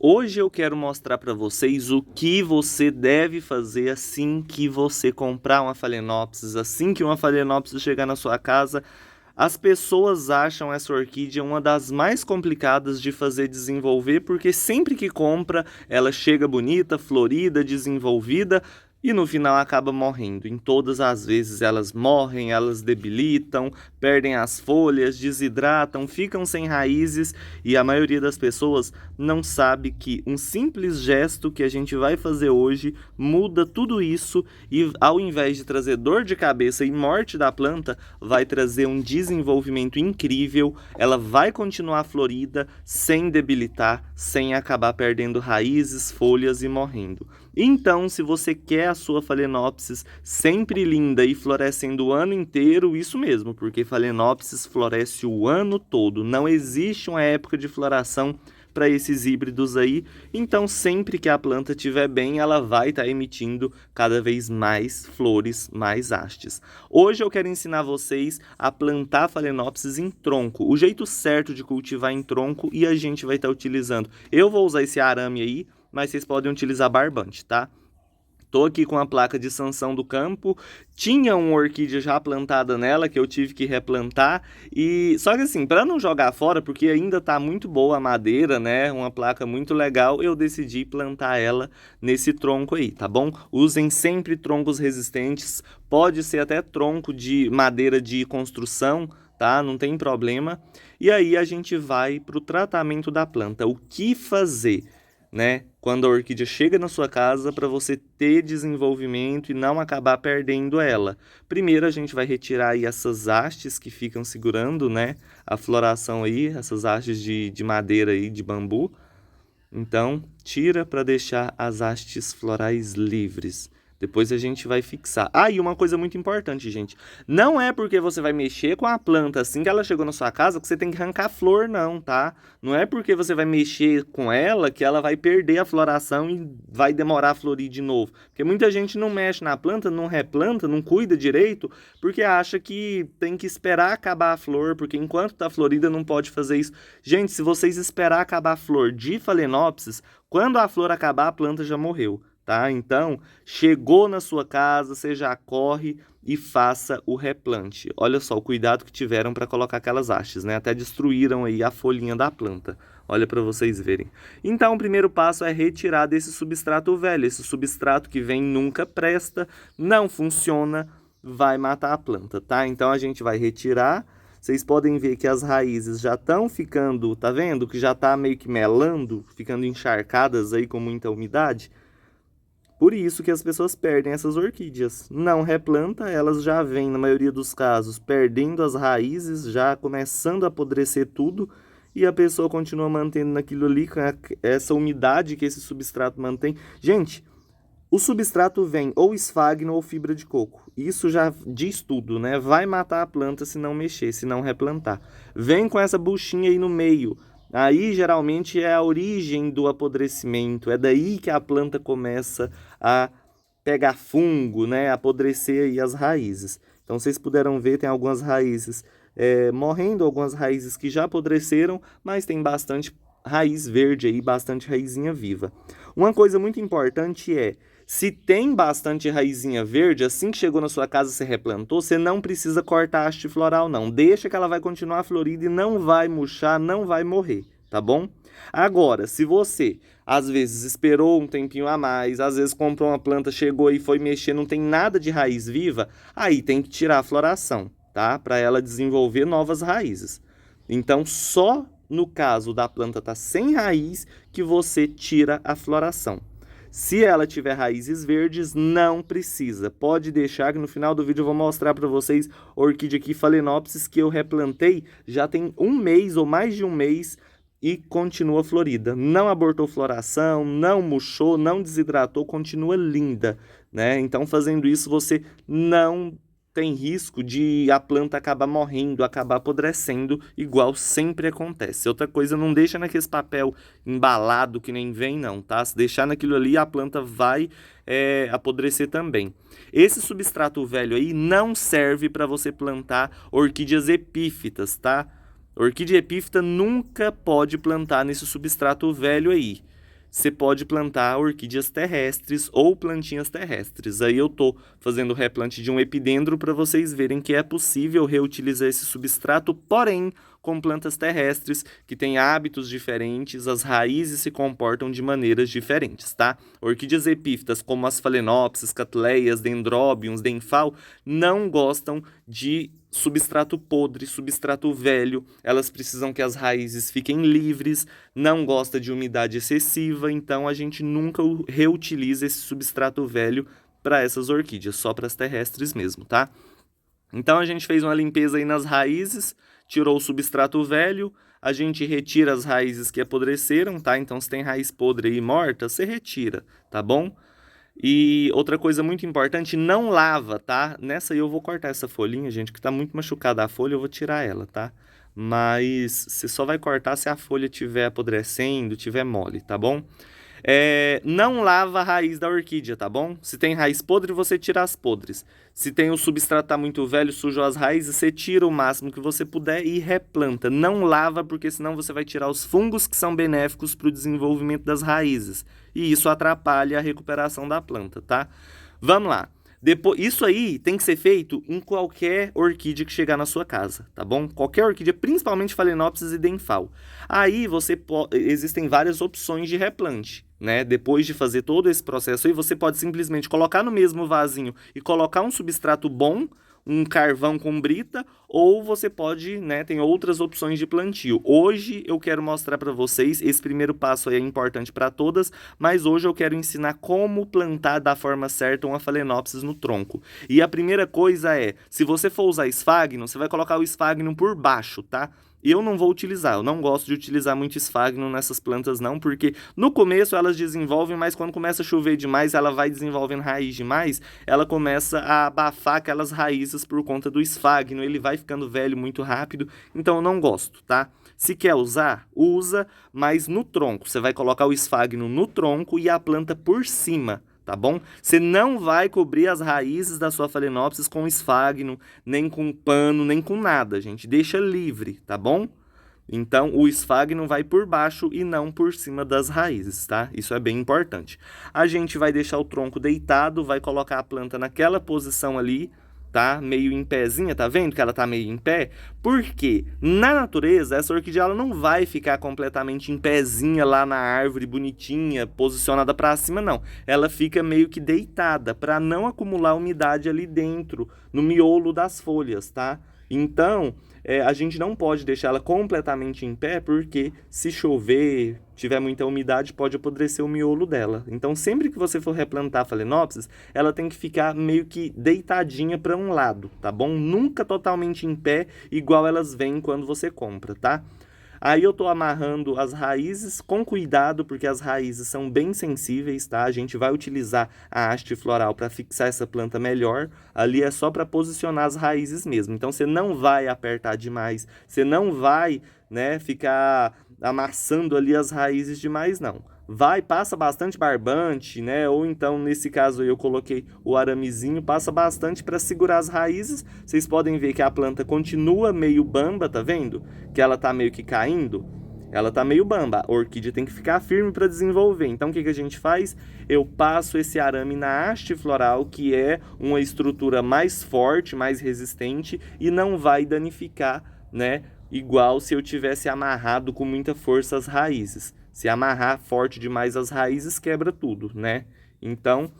Hoje eu quero mostrar para vocês o que você deve fazer assim que você comprar uma Phalaenopsis, assim que uma Phalaenopsis chegar na sua casa. As pessoas acham essa orquídea uma das mais complicadas de fazer desenvolver, porque sempre que compra, ela chega bonita, florida, desenvolvida, e no final acaba morrendo. Em todas as vezes elas morrem, elas debilitam, perdem as folhas, desidratam, ficam sem raízes, e a maioria das pessoas não sabe que um simples gesto que a gente vai fazer hoje muda tudo isso, e ao invés de trazer dor de cabeça e morte da planta, vai trazer um desenvolvimento incrível. Ela vai continuar florida sem debilitar, sem acabar perdendo raízes, folhas e morrendo. Então, se você quer a sua Phalaenopsis sempre linda e florescendo o ano inteiro, isso mesmo, porque Phalaenopsis floresce o ano todo. Não existe uma época de floração para esses híbridos aí. Então, sempre que a planta estiver bem, ela vai estar emitindo cada vez mais flores, mais hastes. Hoje eu quero ensinar vocês a plantar Phalaenopsis em tronco, o jeito certo de cultivar em tronco, e a gente vai estar utilizando. Eu vou usar esse arame aí, mas vocês podem utilizar barbante, tá? Tô aqui com a placa de sanção do campo. Tinha uma orquídea já plantada nela que eu tive que replantar. E só que assim, para não jogar fora, porque ainda tá muito boa a madeira, né? Uma placa muito legal, eu decidi plantar ela nesse tronco aí, tá bom? Usem sempre troncos resistentes. Pode ser até tronco de madeira de construção, tá? Não tem problema. E aí a gente vai pro tratamento da planta. O que fazer, né, quando a orquídea chega na sua casa, para você ter desenvolvimento e não acabar perdendo ela? Primeiro a gente vai retirar aí essas hastes que ficam segurando, né, a floração aí, essas hastes de madeira aí, de bambu. Então, tira para deixar as hastes florais livres. Depois a gente vai fixar. Ah, e uma coisa muito importante, gente. Não é porque você vai mexer com a planta assim que ela chegou na sua casa que você tem que arrancar flor, não, tá? Não é porque você vai mexer com ela que ela vai perder a floração e vai demorar a florir de novo. Porque muita gente não mexe na planta, não replanta, não cuida direito, porque acha que tem que esperar acabar a flor, porque enquanto tá florida não pode fazer isso. Gente, se vocês esperar acabar a flor de Phalaenopsis, quando a flor acabar, a planta já morreu, tá? Então, chegou na sua casa, você já corre e faça o replante. Olha só o cuidado que tiveram para colocar aquelas hastes, né? Até destruíram aí a folhinha da planta. Olha para vocês verem. Então, o primeiro passo é retirar desse substrato velho. Esse substrato que vem nunca presta, não funciona, vai matar a planta, tá? Então, a gente vai retirar. Vocês podem ver que as raízes já estão ficando, tá vendo? Que já tá meio que melando, ficando encharcadas aí com muita umidade. Por isso que as pessoas perdem essas orquídeas. Não replanta, elas já vêm, na maioria dos casos, perdendo as raízes, já começando a apodrecer tudo, e a pessoa continua mantendo naquilo ali, com essa umidade que esse substrato mantém. Gente, o substrato vem ou esfagno ou fibra de coco. Isso já diz tudo, né? Vai matar a planta se não mexer, se não replantar. Vem com essa buchinha aí no meio. Aí geralmente é a origem do apodrecimento. É daí que a planta começa a pegar fungo, né? Apodrecer aí as raízes. Então vocês puderam ver, tem algumas raízes morrendo, algumas raízes que já apodreceram, mas tem bastante raiz verde aí, bastante raizinha viva. Uma coisa muito importante é, se tem bastante raizinha verde, assim que chegou na sua casa você replantou, você não precisa cortar a haste floral não. Deixa que ela vai continuar florida e não vai murchar, não vai morrer, tá bom? Agora, se você às vezes esperou um tempinho a mais, às vezes comprou uma planta, chegou e foi mexer, não tem nada de raiz viva, aí tem que tirar a floração, tá? Para ela desenvolver novas raízes. Então, só no caso da planta estar sem raiz que você tira a floração. Se ela tiver raízes verdes, não precisa. Pode deixar que no final do vídeo eu vou mostrar para vocês a orquídea aqui Phalaenopsis que eu replantei já tem um mês ou mais de um mês e continua florida. Não abortou floração, não murchou, não desidratou, continua linda, né? Então, fazendo isso, você não tem risco de a planta acabar morrendo, acabar apodrecendo, igual sempre acontece. Outra coisa, não deixa naquele papel embalado que nem vem não, tá? Se deixar naquilo ali, a planta vai apodrecer também. Esse substrato velho aí não serve para você plantar orquídeas epífitas, tá? Orquídea epífita nunca pode plantar nesse substrato velho aí. você pode plantar orquídeas terrestres ou plantinhas terrestres. Aí eu tô fazendo o replante de um epidendro para vocês verem que é possível reutilizar esse substrato, porém com plantas terrestres que têm hábitos diferentes, as raízes se comportam de maneiras diferentes, tá? Orquídeas epífitas como as Phalaenopsis, Cattleyas, Dendrobiums, Denphal não gostam de substrato podre, substrato velho, elas precisam que as raízes fiquem livres, não gosta de umidade excessiva, então a gente nunca reutiliza esse substrato velho para essas orquídeas, só para as terrestres mesmo, tá? Então a gente fez uma limpeza aí nas raízes, tirou o substrato velho, a gente retira as raízes que apodreceram, tá? Então se tem raiz podre aí morta, você retira, tá bom? E outra coisa muito importante, não lava, tá? Nessa aí eu vou cortar essa folhinha, gente, que tá muito machucada a folha, eu vou tirar ela, tá? Mas você só vai cortar se a folha estiver apodrecendo, estiver mole, tá bom? Não lava a raiz da orquídea, tá bom? Se tem raiz podre, você tira as podres. Se tem o substrato tá muito velho, sujou as raízes, você tira o máximo que você puder e replanta. Não lava, porque senão você vai tirar os fungos que são benéficos para o desenvolvimento das raízes. E isso atrapalha a recuperação da planta, tá? Vamos lá. Isso aí tem que ser feito em qualquer orquídea que chegar na sua casa, tá bom? Qualquer orquídea, principalmente Phalaenopsis e Denphal. Aí existem várias opções de replante, né? Depois de fazer todo esse processo aí, você pode simplesmente colocar no mesmo vasinho e colocar um substrato bom, um carvão com brita, ou você pode, né, tem outras opções de plantio. Hoje eu quero mostrar para vocês, esse primeiro passo aí é importante para todas, mas hoje eu quero ensinar como plantar da forma certa uma Phalaenopsis no tronco. E a primeira coisa é, se você for usar esfagno, você vai colocar o esfagno por baixo, tá? Eu não vou utilizar, eu não gosto de utilizar muito esfagno nessas plantas não, porque no começo elas desenvolvem, mas quando começa a chover demais, ela vai desenvolvendo raiz demais, ela começa a abafar aquelas raízes por conta do esfagno, ele vai ficando velho muito rápido, então eu não gosto, tá? Se quer usar, usa, mas no tronco, você vai colocar o esfagno no tronco e a planta por cima, tá bom? Você não vai cobrir as raízes da sua Phalaenopsis com esfagno, nem com pano, nem com nada, gente. Deixa livre, tá bom? Então, o esfagno vai por baixo e não por cima das raízes, tá? Isso é bem importante. A gente vai deixar o tronco deitado, vai colocar a planta naquela posição ali, tá? Meio em pézinha, tá vendo que ela tá meio em pé? Porque na natureza, essa orquídea ela não vai ficar completamente em pézinha lá na árvore, bonitinha, posicionada para cima, não. Ela fica meio que deitada, para não acumular umidade ali dentro, no miolo das folhas, tá? Então, a gente não pode deixar ela completamente em pé, porque se chover, tiver muita umidade, pode apodrecer o miolo dela. Então, sempre que você for replantar a Phalaenopsis, ela tem que ficar meio que deitadinha para um lado, tá bom? Nunca totalmente em pé, igual elas vêm quando você compra, tá? Aí eu tô amarrando as raízes com cuidado, porque as raízes são bem sensíveis, tá? A gente vai utilizar a haste floral para fixar essa planta melhor. Ali é só para posicionar as raízes mesmo. Então você não vai apertar demais, você não vai, né, ficar amassando ali as raízes demais, não. Passa bastante barbante, né? Ou então, nesse caso eu coloquei o aramezinho, passa bastante para segurar as raízes. Vocês podem ver que a planta continua meio bamba, tá vendo? Que ela tá meio que caindo. Ela tá meio bamba. A orquídea tem que ficar firme para desenvolver. Então, o que a gente faz? Eu passo esse arame na haste floral, que é uma estrutura mais forte, mais resistente e não vai danificar, né? Igual se eu tivesse amarrado com muita força as raízes. Se amarrar forte demais as raízes, quebra tudo, né? Então,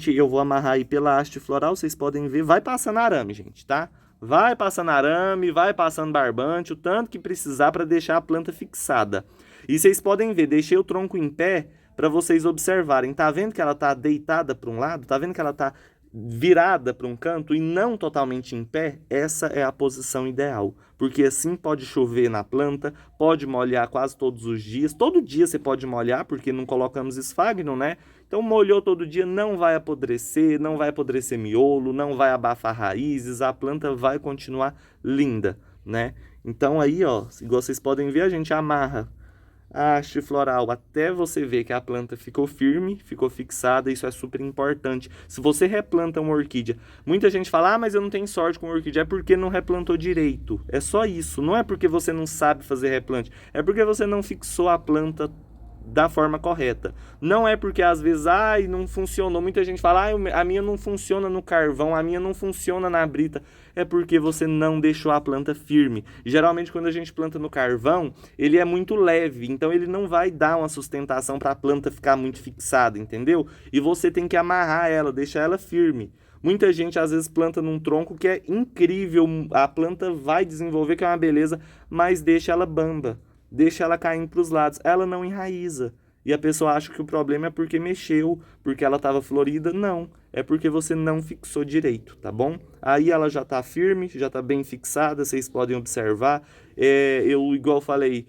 eu vou amarrar aí pela haste floral, vocês podem ver, vai passando arame, gente, tá? Vai passando arame, vai passando barbante, o tanto que precisar para deixar a planta fixada. E vocês podem ver, deixei o tronco em pé para vocês observarem. Tá vendo que ela tá deitada para um lado? Tá vendo que ela tá virada para um canto e não totalmente em pé? Essa é a posição ideal, porque assim pode chover na planta, pode molhar quase todos os dias. Todo dia você pode molhar, porque não colocamos esfagno, né? Então molhou todo dia, não vai apodrecer, não vai apodrecer miolo, não vai abafar raízes, a planta vai continuar linda, né? Então aí, ó, igual vocês podem ver, a gente amarra a haste floral até você ver que a planta ficou firme, ficou fixada, isso é super importante. Se você replanta uma orquídea, muita gente fala, mas eu não tenho sorte com orquídea, é porque não replantou direito. É só isso, não é porque você não sabe fazer replante, é porque você não fixou a planta da forma correta. Não é porque às vezes, não funcionou. Muita gente fala, a minha não funciona no carvão, a minha não funciona na brita. É porque você não deixou a planta firme. Geralmente quando a gente planta no carvão, ele é muito leve, então ele não vai dar uma sustentação para a planta ficar muito fixada, entendeu? E você tem que amarrar ela, deixar ela firme. Muita gente às vezes planta num tronco que é incrível, a planta vai desenvolver, que é uma beleza, mas deixa ela bamba. Deixa ela caindo para os lados, ela não enraiza. E a pessoa acha que o problema é porque mexeu, porque ela estava florida. Não, é porque você não fixou direito, tá bom? Aí ela já está firme, já está bem fixada, vocês podem observar. Eu, igual falei,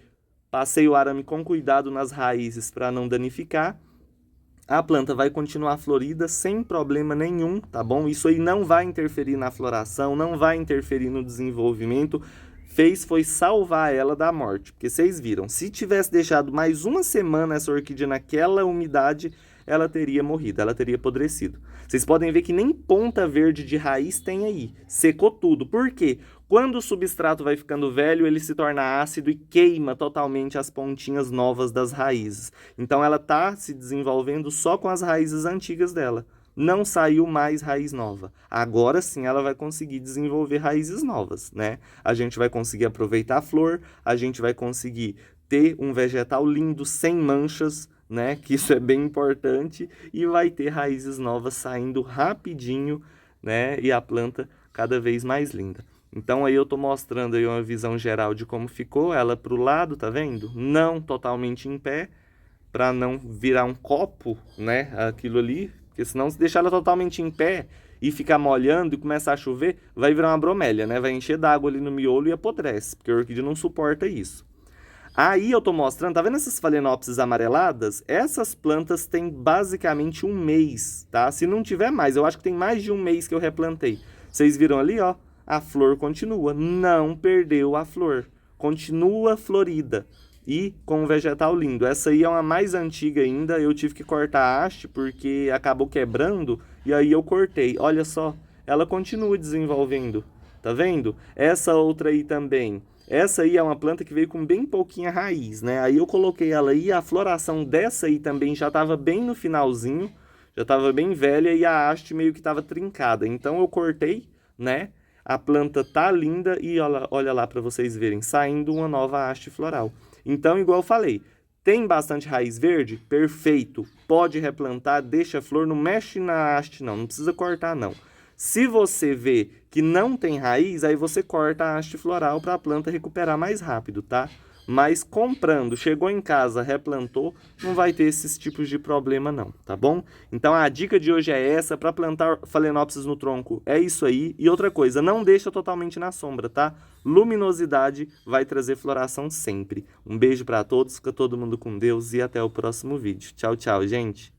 passei o arame com cuidado nas raízes para não danificar. A planta vai continuar florida sem problema nenhum, tá bom? Isso aí não vai interferir na floração, não vai interferir no desenvolvimento. Foi salvar ela da morte. Porque vocês viram, se tivesse deixado mais uma semana essa orquídea naquela umidade, ela teria morrido, ela teria apodrecido. Vocês podem ver que nem ponta verde de raiz tem aí. Secou tudo. Por quê? Quando o substrato vai ficando velho, ele se torna ácido e queima totalmente as pontinhas novas das raízes. Então ela está se desenvolvendo só com as raízes antigas dela. Não saiu mais raiz nova. Agora sim ela vai conseguir desenvolver raízes novas, né? A gente vai conseguir aproveitar a flor, a gente vai conseguir ter um vegetal lindo, sem manchas, né? Que isso é bem importante, e vai ter raízes novas saindo rapidinho, né? E a planta cada vez mais linda. Então aí eu tô mostrando aí uma visão geral de como ficou ela pro lado, tá vendo? Não totalmente em pé, para não virar um copo, né? Aquilo ali. Porque senão, se deixar ela totalmente em pé e ficar molhando e começar a chover, vai virar uma bromélia, né? Vai encher d'água ali no miolo e apodrece, porque a orquídea não suporta isso. Aí eu tô mostrando, tá vendo essas phalaenopsis amareladas? Essas plantas têm basicamente um mês, tá? Se não tiver mais, eu acho que tem mais de um mês que eu replantei. Vocês viram ali, ó? A flor continua, não perdeu a flor, continua florida. E com um vegetal lindo. Essa aí é uma mais antiga ainda, eu tive que cortar a haste porque acabou quebrando e aí eu cortei. Olha só, ela continua desenvolvendo, tá vendo? Essa outra aí também. Essa aí é uma planta que veio com bem pouquinha raiz, né? Aí eu coloquei ela aí, a floração dessa aí também já estava bem no finalzinho, já estava bem velha e a haste meio que estava trincada. Então eu cortei, né? A planta tá linda e olha lá para vocês verem, saindo uma nova haste floral. Então, igual eu falei, tem bastante raiz verde? Perfeito. Pode replantar, deixa a flor, não mexe na haste não precisa cortar não. Se você vê que não tem raiz, aí você corta a haste floral para a planta recuperar mais rápido, tá? Mas comprando, chegou em casa, replantou, não vai ter esses tipos de problema não, tá bom? Então a dica de hoje é essa, para plantar phalaenopsis no tronco, é isso aí. E outra coisa, não deixa totalmente na sombra, tá? Luminosidade vai trazer floração sempre. Um beijo para todos, fica todo mundo com Deus e até o próximo vídeo. Tchau, tchau, gente!